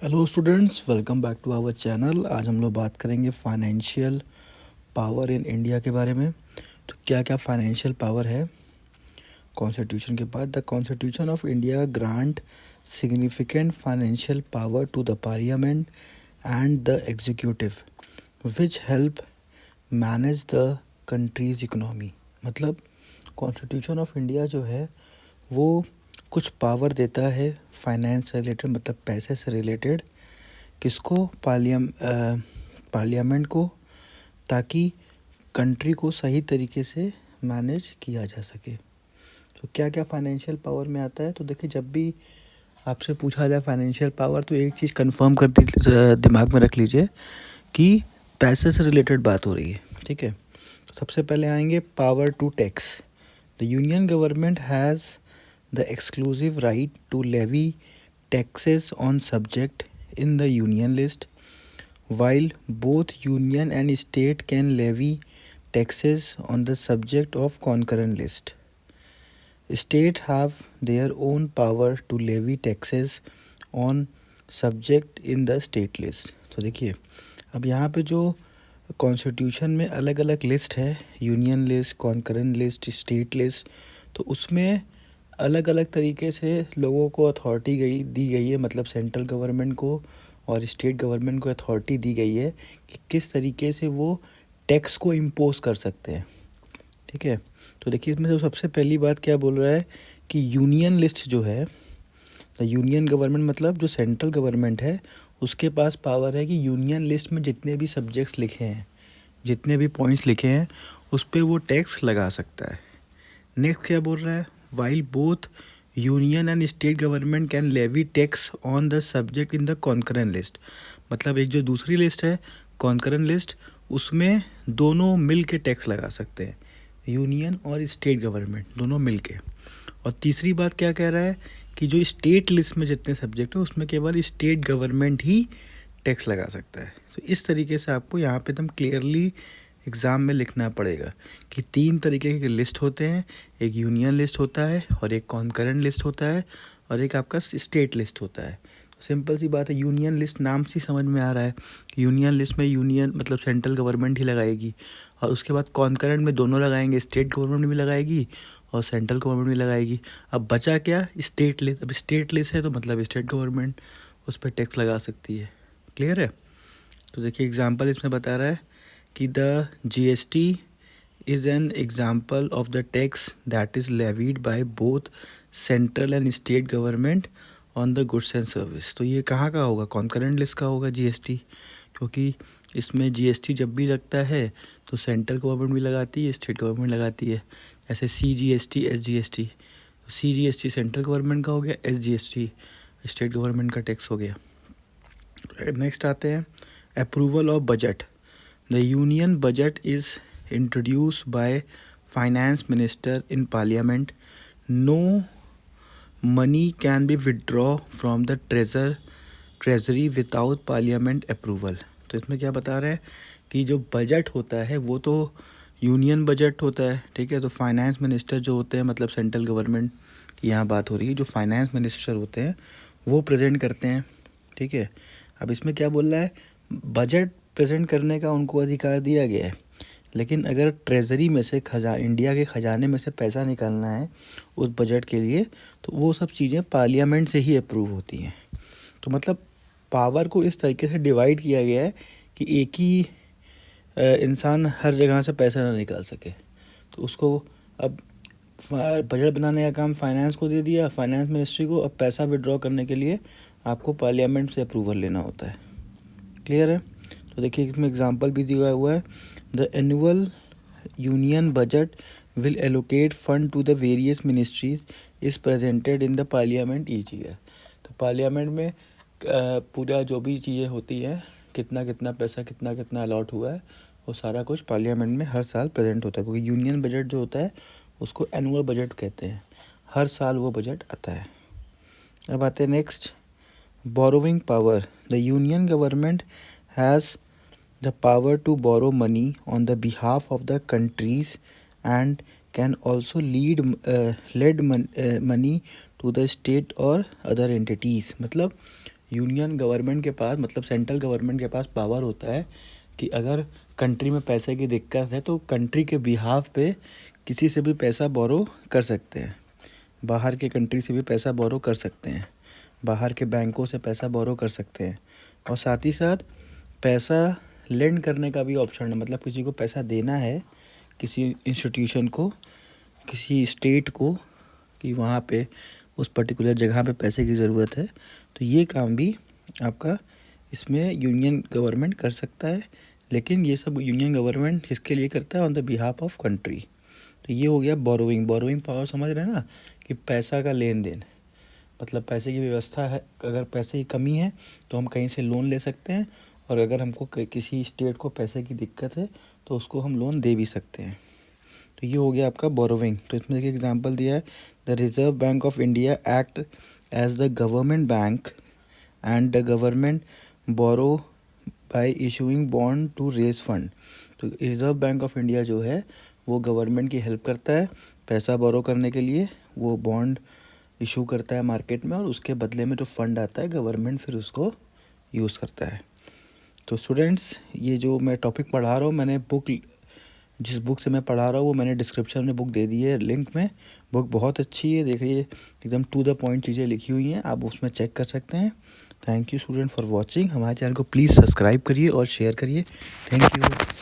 Hello students, welcome back to our channel. आज हम लोग बात करेंगे फाइनेंशियल पावर इन इंडिया के बारे में। तो क्या क्या फाइनेंशियल पावर है कॉन्स्टिट्यूशन के बाद। The constitution of India grant significant financial power to the parliament and the executive which help manage the country's economy. मतलब कॉन्स्टिट्यूशन ऑफ इंडिया जो है वो कुछ पावर देता है फाइनेंस से रिलेटेड, मतलब पैसे से रिलेटेड, किसको, पार्लियामेंट को, ताकि कंट्री को सही तरीके से मैनेज किया जा सके। तो क्या क्या फाइनेंशियल पावर में आता है, तो देखिए जब भी आपसे पूछा जाए फाइनेंशियल पावर तो एक चीज़ कंफर्म कर दिमाग में रख लीजिए कि पैसे से रिलेटेड बात हो रही है। ठीक है, तो सबसे पहले आएंगे power to tax. The union government has the exclusive right to levy taxes on subject in the union list, while both union and state can levy taxes on the subject of concurrent list. States have their own power to levy taxes on subject in the state list. तो देखिए अब यहाँ पे जो constitution में अलग अलग list है, union list, concurrent list, state list, तो उसमें अलग अलग तरीके से लोगों को अथॉरिटी दी गई है, मतलब सेंट्रल गवर्नमेंट को और स्टेट गवर्नमेंट को अथॉरिटी दी गई है कि किस तरीके से वो टैक्स को इम्पोज कर सकते हैं। ठीक है, तो देखिए इसमें तो सबसे पहली बात क्या बोल रहा है कि यूनियन लिस्ट जो है, द यूनियन गवर्नमेंट मतलब जो सेंट्रल गवर्नमेंट है उसके पास पावर है कि यूनियन लिस्ट में जितने भी सब्जेक्ट्स लिखे हैं, जितने भी पॉइंट्स लिखे हैं, उस पर वो टैक्स लगा सकता है। नेक्स्ट क्या बोल रहा है, while both union and state government can levy tax on the subject in the concurrent list। मतलब एक जो दूसरी लिस्ट है concurrent लिस्ट, उसमें दोनों मिल के टैक्स लगा सकते हैं, यूनियन और स्टेट गवर्नमेंट दोनों मिल के। और तीसरी बात क्या कह रहा है कि जो स्टेट लिस्ट में जितने सब्जेक्ट है उसमें केवल स्टेट गवर्नमेंट ही टैक्स लगा सकता है। तो इस तरीके से आपको यहाँ पे एकदम क्लियरली एग्ज़ाम में लिखना पड़ेगा कि तीन तरीके के लिस्ट होते हैं, एक यूनियन लिस्ट होता है और एक कॉन्करेंट लिस्ट होता है और एक आपका स्टेट लिस्ट होता है। तो सिंपल सी बात है, यूनियन लिस्ट नाम से समझ में आ रहा है कि यूनियन लिस्ट में यूनियन मतलब सेंट्रल गवर्नमेंट ही लगाएगी, और उसके बाद कॉन्करेंट में दोनों लगाएंगे, स्टेट गवर्नमेंट भी लगाएगी और सेंट्रल गवर्नमेंट भी लगाएगी। अब बचा क्या, स्टेट लिस्ट। अब स्टेट लिस्ट है तो मतलब स्टेट गवर्नमेंट उस पर टैक्स लगा सकती है। क्लियर है। तो देखिए एग्जांपल इसमें बता रहा है कि the GST is an example of the tax that is levied by both central and state government on the goods and service। तो ये कहाँ का होगा, कॉन्करेंट लिस्ट का होगा GST, क्योंकि इसमें GST जब भी लगता है तो सेंट्रल गवर्नमेंट भी लगाती है, स्टेट गवर्नमेंट लगाती है। जैसे CGST, SGST, तो CGST सेंट्रल गवर्नमेंट का हो गया, SGST स्टेट गवर्नमेंट का टैक्स हो गया। नेक्स्ट आते हैं approval of budget. The union budget is introduced by finance minister in parliament. No money can be withdrawn from the treasury without parliament approval। तो इसमें क्या बता रहे हैं कि जो बजट होता है वो तो यूनियन बजट होता है, ठीक है। तो फाइनेंस मिनिस्टर जो होते हैं, मतलब सेंट्रल गवर्नमेंट की यहाँ बात हो रही है, जो फाइनेंस मिनिस्टर होते हैं वो प्रेजेंट करते हैं। ठीक है, अब इसमें क्या बोल रहा है, बजट प्रेजेंट करने का उनको अधिकार दिया गया है, लेकिन अगर ट्रेज़री में से इंडिया के ख़जाने में से पैसा निकालना है उस बजट के लिए, तो वो सब चीज़ें पार्लियामेंट से ही अप्रूव होती हैं। तो मतलब पावर को इस तरीके से डिवाइड किया गया है कि एक ही इंसान हर जगह से पैसा ना निकाल सके। तो उसको अब बजट बनाने का काम फाइनेंस को दे दिया, फाइनेंस मिनिस्ट्री को। अब पैसा विड्रॉ करने के लिए आपको पार्लियामेंट से अप्रूवल लेना होता है। क्लियर है। तो देखिए इसमें एग्जांपल भी दिया हुआ है, the annual union budget will allocate fund to the various ministries is presented in the parliament each year. तो पार्लियामेंट में पूरा जो भी चीज़ें होती हैं, कितना कितना पैसा कितना कितना अलॉट हुआ है, वो सारा कुछ पार्लियामेंट में हर साल प्रेजेंट होता है, क्योंकि यूनियन बजट जो होता है उसको एनुअल बजट कहते हैं। हर साल वो बजट आता है। अब आते हैं next, borrowing power. The union government has the power to borrow money on the behalf of the countries and can also lend money to the state or other entities। मतलब यूनियन गवर्नमेंट के पास मतलब central government के पास power होता है कि अगर country में पैसे की दिक्कत है तो कंट्री के बिहाफ पे किसी से भी पैसा बोरो कर सकते हैं, बाहर के कंट्री से भी पैसा बोरो कर सकते हैं, बाहर के बैंकों से पैसा बोरो कर सकते हैं। और साथ ही साथ पैसा लेंड करने का भी ऑप्शन है, मतलब किसी को पैसा देना है, किसी इंस्टीट्यूशन को, किसी स्टेट को, कि वहाँ पे उस पर्टिकुलर जगह पे पैसे की ज़रूरत है, तो ये काम भी आपका इसमें यूनियन गवर्नमेंट कर सकता है। लेकिन ये सब यूनियन गवर्नमेंट किसके लिए करता है? On the behalf of country. तो ये हो गया बोरोइंग। बोरोइंग पावर समझ रहे हैं ना, कि पैसा का लेन देन, मतलब पैसे की व्यवस्था है, अगर पैसे की कमी है तो हम कहीं से लोन ले सकते हैं, और अगर हमको किसी स्टेट को पैसे की दिक्कत है तो उसको हम लोन दे भी सकते हैं। तो ये हो गया आपका बोरोइंग। तो इसमें देखिए एग्जांपल दिया है, the Reserve Bank of India act as the government bank and the government borrow by issuing bond to raise fund. तो रिजर्व बैंक ऑफ इंडिया जो है वो गवर्नमेंट की हेल्प करता है पैसा बोरो करने के लिए, वो बॉन्ड इशू करता है मार्केट में, और उसके बदले में जो फंड आता है गवर्नमेंट फिर उसको यूज़ करता है। तो स्टूडेंट्स, ये जो मैं टॉपिक पढ़ा रहा हूँ, मैंने जिस बुक से मैं पढ़ा रहा हूँ वो मैंने डिस्क्रिप्शन में बुक दे दी है लिंक में। बुक बहुत अच्छी है, देखिए एकदम टू द पॉइंट चीज़ें लिखी हुई हैं, आप उसमें चेक कर सकते हैं। Thank you student for watching. हमारे चैनल को प्लीज़ सब्सक्राइब करिए और शेयर करिए। Thank you.